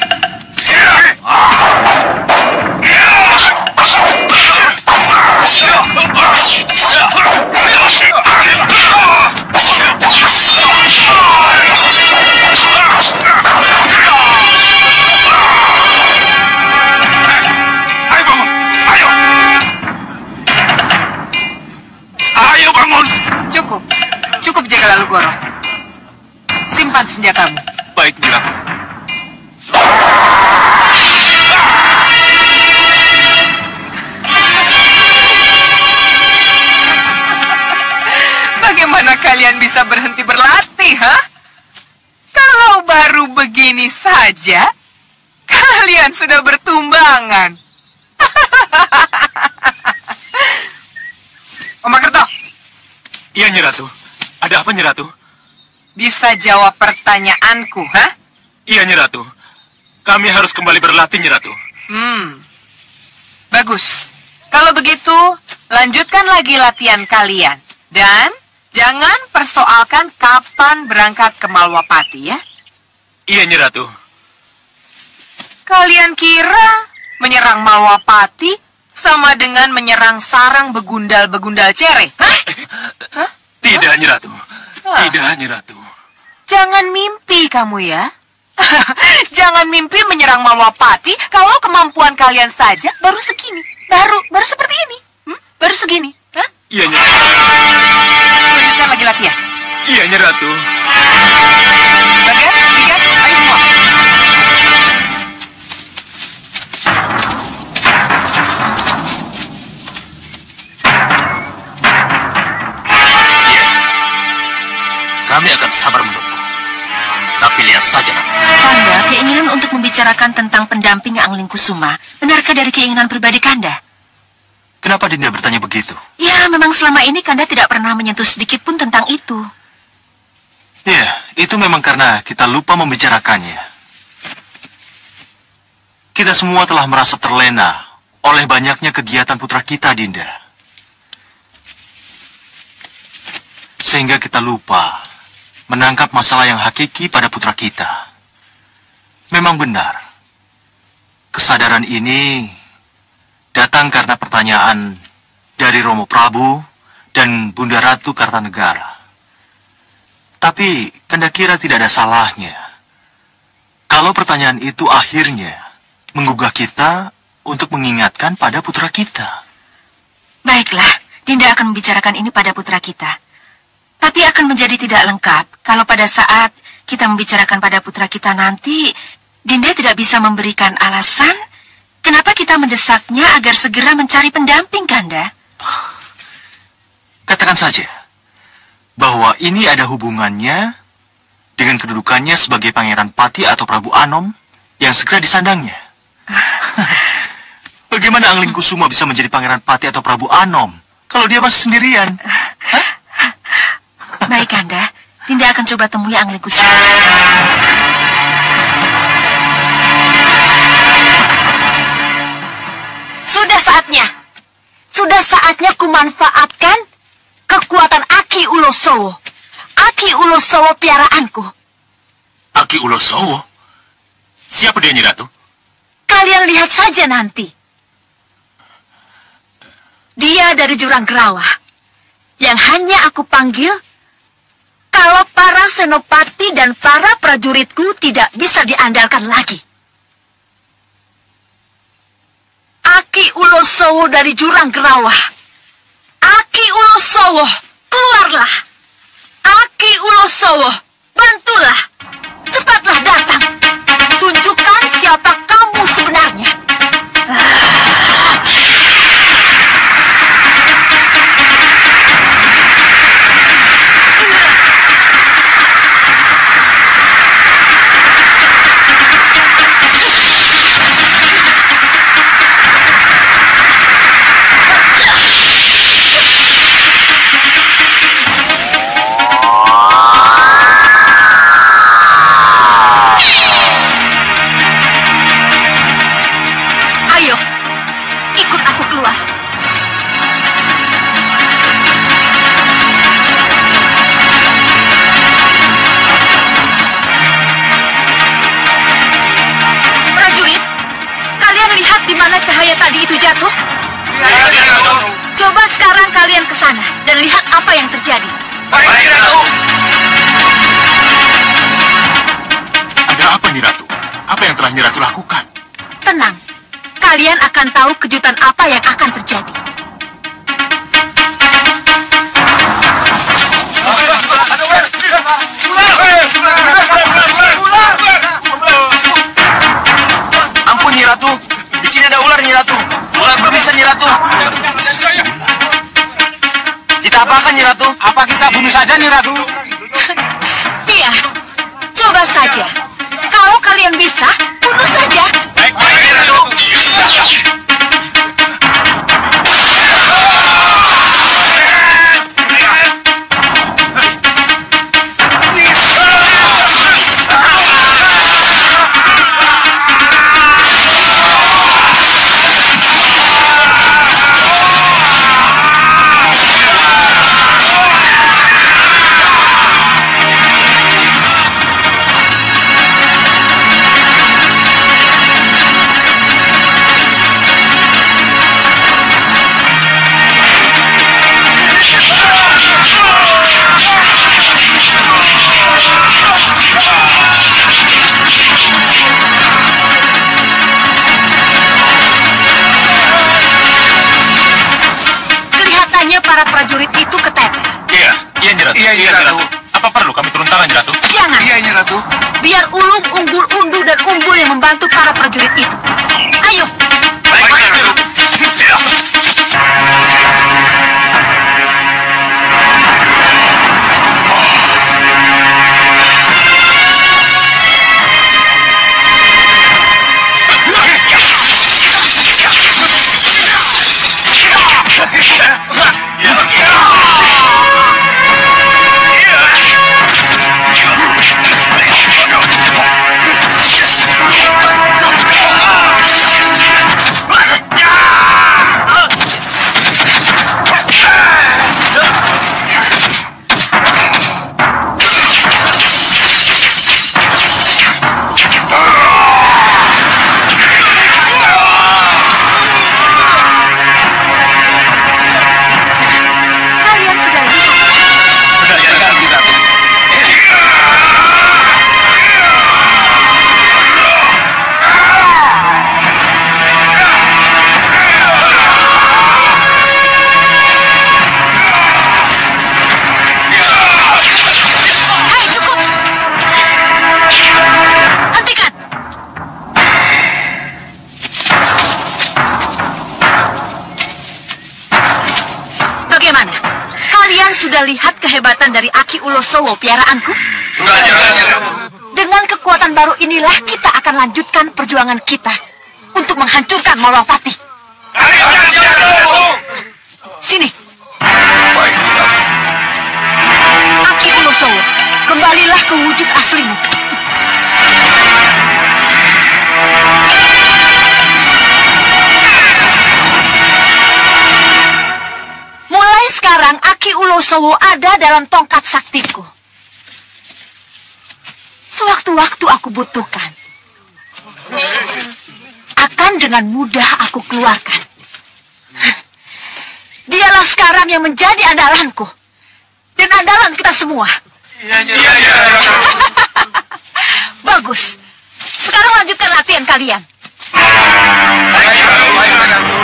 Ayo bangun. Ayo. Ayo bangun. Cukup Jagal Alugoro. Simpan senjatamu. Baik, Nyi Ratu. Bagaimana kalian bisa berhenti berlatih, ha? Kalau baru begini saja, kalian sudah bertumbangan. Om Makerto, Iya, Nyi Ratu. Ada apa, Nyi Ratu? bisa jawab pertanyaanku, ha? Iya, Nyi Ratu. Kami harus kembali berlatih, Nyi Ratu. Bagus. Kalau begitu, lanjutkan lagi latihan kalian. Dan jangan persoalkan kapan berangkat ke Malwapati, ya. Iya, Nyi Ratu. Kalian kira menyerang Malwapati sama dengan menyerang sarang begundal-begundal cere? Hah? Tidak, Nyi Ratu. Tidak, Nyi Ratu. Jangan mimpi kamu ya. Jangan mimpi menyerang Malwapati kalau kemampuan kalian saja baru segini. Baru seperti ini. Baru segini. Hah? Iya, Nyi Ratu. Lanjutkan lagi latihan. Iya, Nyi Ratu. Bagas, Ligat, ayo semua. Kami akan sabar menunggu. Tapi lihat saja, Ratu. Kanda, keinginan untuk membicarakan tentang pendamping Angling Kusuma, benarkah dari keinginan pribadi Kanda? Kenapa Dinda bertanya begitu? Ya, memang selama ini Kanda tidak pernah menyentuh sedikit pun tentang itu. Ya, itu memang karena kita lupa membicarakannya. Kita semua telah merasa terlena oleh banyaknya kegiatan putra kita, Dinda. Sehingga kita lupa menangkap masalah yang hakiki pada putra kita. Memang benar, kesadaran ini datang karena pertanyaan dari Romo Prabu dan Bunda Ratu Kartanegara. Tapi Kanda kira tidak ada salahnya kalau pertanyaan itu akhirnya menggugah kita untuk mengingatkan pada putra kita. Baiklah, Dinda akan membicarakan ini pada putra kita. Tapi akan menjadi tidak lengkap kalau pada saat kita membicarakan pada putra kita nanti, Dinda tidak bisa memberikan alasan kenapa kita mendesaknya agar segera mencari pendamping, Kanda. Katakan saja bahwa ini ada hubungannya dengan kedudukannya sebagai Pangeran Pati atau Prabu Anom yang segera disandangnya. Bagaimana Angling Kusuma bisa menjadi Pangeran Pati atau Prabu Anom kalau dia masih sendirian? Baik, Kanda. Dinda akan coba temui Angling Kusuma. Sudah saatnya kumanfaatkan kekuatan Aki Ulosowo. Aki Ulosowo piaraanku. Aki Ulosowo? Siapa dia, Nyi Ratu? Kalian lihat saja nanti. Dia dari Jurang Gerawa. Yang hanya aku panggil kalau para senopati dan para prajuritku tidak bisa diandalkan lagi. Aki Ulosowo dari Jurang Gerawa. Aki Ulosowo, keluarlah. Ulosowo, bantulah. Cepatlah datang. Tunjukkan siapa kamu sebenarnya. Cahaya tadi itu jatuh? Coba sekarang kalian ke sana dan lihat apa yang terjadi. Baik, Ratu. Ada apa, Nyi Ratu? Apa yang telah Nyi Ratu lakukan? Tenang, kalian akan tahu kejutan apa yang akan terjadi. Ampun, Nyi Ratu. Di sini ada ular, Nyi Ratu. Ular berbisa, Nyi Ratu. Kita apakan, Nyi Ratu? Apa kita bunuh saja, Nyi Ratu? Iya, coba saja. Kalau kalian bisa, bunuh saja. Baik, Nyi Ratu. Para prajurit itu keteter. Iya, Nyi Ratu. Iya, Nyi Ratu. Apa perlu kami turun tangan, Nyi Ratu? Jangan. Iya, Nyi Ratu. Biar Ulung, Unggul, Undu, dan Umbul yang membantu para prajurit itu. Ayo. Baik, Nyi Ratu. Sudah lihat kehebatan dari Aki Ulosowo piaraanku? Sudah, Nyi Ratu. Dengan kekuatan baru inilah kita akan lanjutkan perjuangan kita untuk menghancurkan Molopati. Sini. Baik, Nyi Ratu. Aki Ulosowo, kembalilah ke wujud aslimu. Mulai sekarang Aki Ulosowo ada dalam tongkat saktiku. Sewaktu-waktu aku butuhkan, akan dengan mudah aku keluarkan. Dialah sekarang yang menjadi andalanku dan andalan kita semua. Iya. Bagus. Sekarang lanjutkan latihan kalian. Baik, Nyi Ratu.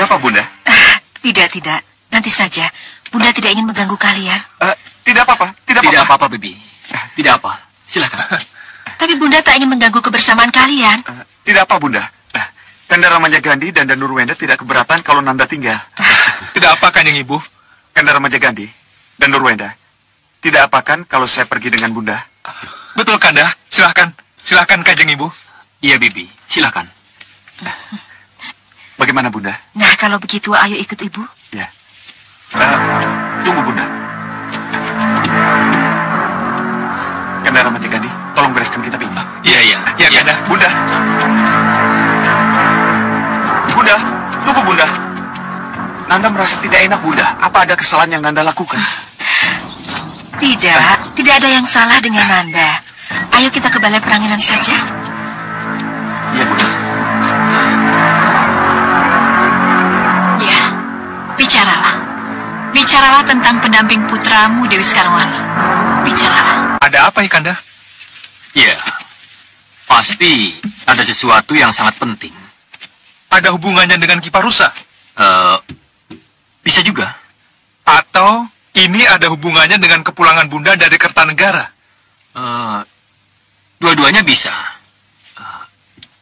apa, Bunda? Tidak. Nanti saja. Bunda tidak ingin mengganggu kalian. Tidak apa-apa. Tidak apa-apa, Bibi. Tidak apa. Silakan. Tapi Bunda tak ingin mengganggu kebersamaan kalian. Tidak apa, Bunda. Kanda Ramaja Gandhi dan Nurwenda tidak keberatan kalau Nanda tinggal. Tidak apa, Kanjeng Ibu? Kanda Ramaja Gandhi dan Nurwenda, tidak apa kan kalau saya pergi dengan Bunda? Betul, Kanda. Silakan. Silakan, Kanjeng Ibu. Iya, Bibi. Silakan. Bagaimana, Bunda? Nah, kalau begitu ayo ikut Ibu. Ya. Tunggu, Bunda. Kanda Ramaja Gandhi, tolong bereskan kitab ini. Iya, Kanda. Bunda. Bunda, tunggu, Bunda. Nanda merasa tidak enak, Bunda. Apa ada kesalahan yang Nanda lakukan? Tidak ada yang salah dengan Nanda. Ayo kita ke balai peranginan saja. Iya, Bunda. Ya, bicaralah. Bicaralah tentang pendamping putramu, Dewi Sekarwangi. Bicaralah. Ada apa ya, Kanda? Ya, pasti ada sesuatu yang sangat penting. Ada hubungannya dengan Kiparusa? Bisa juga. Atau ini ada hubungannya dengan kepulangan Bunda dari Kertanegara? Dua-duanya bisa.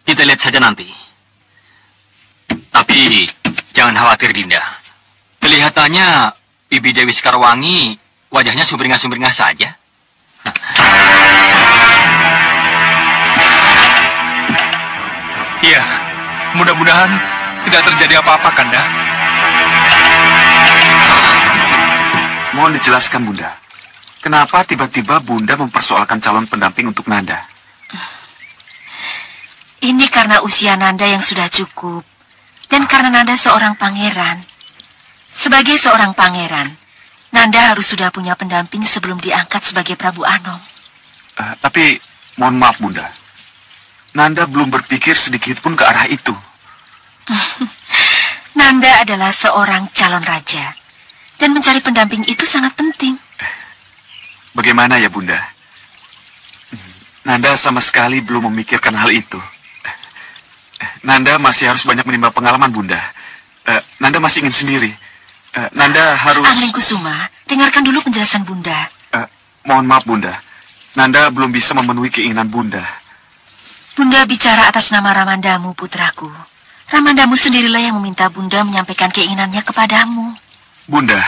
Kita lihat saja nanti. Tapi jangan khawatir, Dinda. Kelihatannya Bibi Dewi Sekarwangi wajahnya sumringah-sumringah saja. Iya, mudah-mudahan tidak terjadi apa-apa, Kanda. Mohon dijelaskan, Bunda. Kenapa tiba-tiba Bunda mempersoalkan calon pendamping untuk Nanda? Ini karena usia Nanda yang sudah cukup. Dan karena Nanda seorang pangeran. Sebagai seorang pangeran, Nanda harus sudah punya pendamping sebelum diangkat sebagai Prabu Anom. Tapi, mohon maaf, Bunda. Nanda belum berpikir sedikit pun ke arah itu. Nanda adalah seorang calon raja. Dan mencari pendamping itu sangat penting. Bagaimana ya, Bunda? Nanda sama sekali belum memikirkan hal itu. Nanda masih harus banyak menimba pengalaman, Bunda. Nanda masih ingin sendiri. Nanda harus... Anglingkusuma, dengarkan dulu penjelasan Bunda. Mohon maaf, Bunda. Nanda belum bisa memenuhi keinginan Bunda. Bunda bicara atas nama Ramandamu, putraku. Ramandamu sendirilah yang meminta Bunda menyampaikan keinginannya kepadamu. Bunda,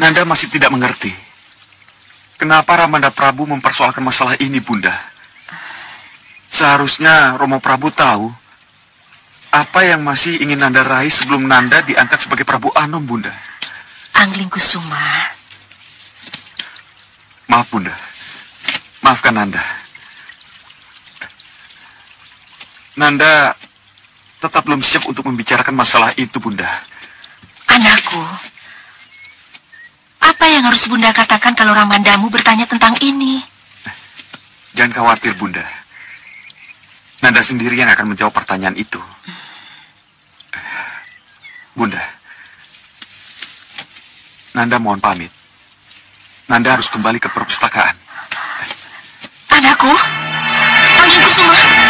Nanda masih tidak mengerti. Kenapa Ramanda Prabu mempersoalkan masalah ini, Bunda? Seharusnya Romo Prabu tahu apa yang masih ingin Nanda raih sebelum Nanda diangkat sebagai Prabu Anom, Bunda. Anglingkusuma. Maaf, Bunda. Maafkan Nanda. Nanda tetap belum siap untuk membicarakan masalah itu, Bunda. Anakku, apa yang harus Bunda katakan kalau Ramandamu bertanya tentang ini? Jangan khawatir, Bunda. Nanda sendiri yang akan menjawab pertanyaan itu. Bunda, Nanda mohon pamit. Nanda harus kembali ke perpustakaan. Anakku, Anglingkusuma.